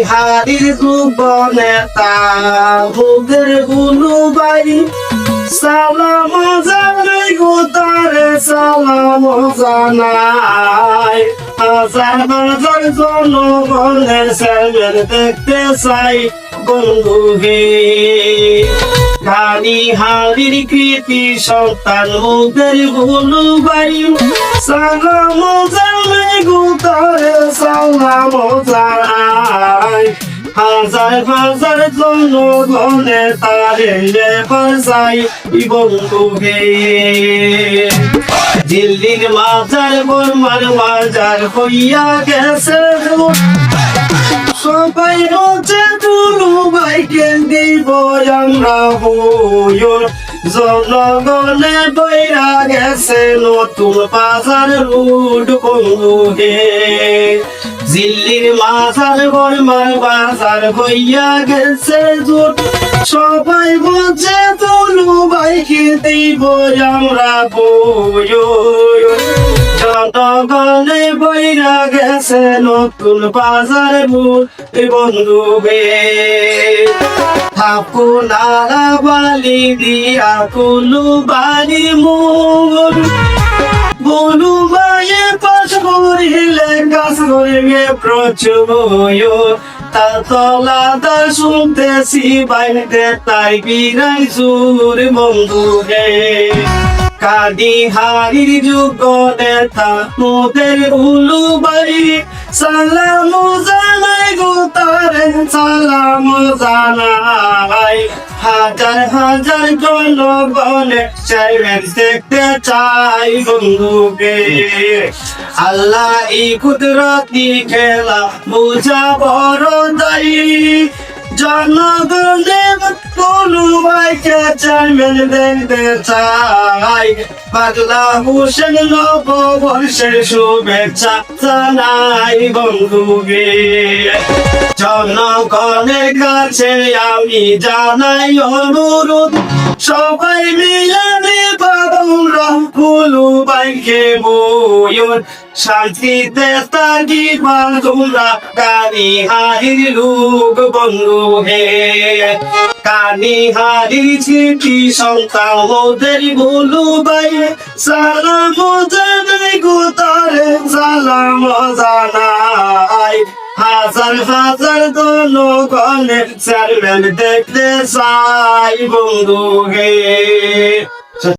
হারির যুব নেতা মুগের গুলু ভাই সালাম জানাই গো তারে সালাম জানাই হাজার হাজার জনগণের সেবের দেখতে চাই বন্ধু হে গানি হারির কৃতি সন্তান মুগের গুলু ভাই সালাম জানাই গো তারে সালাম জানাই হাজার হাজার জনগণের তারে বাজাই বন্ধু হে দিল্লির মাজার বর্মার মাজার হইয়া গেছে সবাই হচ্ছে দুলু ভাইকে দিব আমরা বইর জনগণে বইরা গেছে নতুন বাজার রুট বন্ধু হে দিল্লির মাজার বর্মার বাজার হইয়া গেছে জোট সবাই বলছে দুলু ভাইকে দিব আমরা বইর জনগণে বইরা গেছে নতুন বাজার রুট বন্ধু হে আপনারা বালি দিয়া কুলু বাড়ি মোর বলু ভাইয়ে পাশ করিলে কাজ করবে প্রচুর তা তলাদা শুনতেছি বাইরে তাই বিরাই সুর বন্ধু হে কাদি হারির যুগ নেতা মোদের উলু বাড়ি সালাম জানাই গো তারে সালাম জানাই হাজার হাজার জনগণের চাইবেন দেখতে চাই বন্ধুকে আল্লাহ এই কুদরতি খেলা বুঝা বড় দায়ী জনগণের কোলু ভাইকে চাইবেন দেখতে চাই পাগলা হোসেন নববর্ষের শুভেচ্ছা জানাই বন্ধুকে জনগণের কাছে আমি জানাই অনুরোধ সবাই মিলে আমরা কুলু ভাইকে বইর শান্তিতে থাকিবা তোমরা কানি হারির লোক বন্ধু হে কানি হারির চিঠি সন্তান ওদের বলু ভাই সালাম জানাই গো তারে সালাম জানাই হাজার হাজার জনগণের চেয়ারম্যান দেখতে চাই বন্ধু হে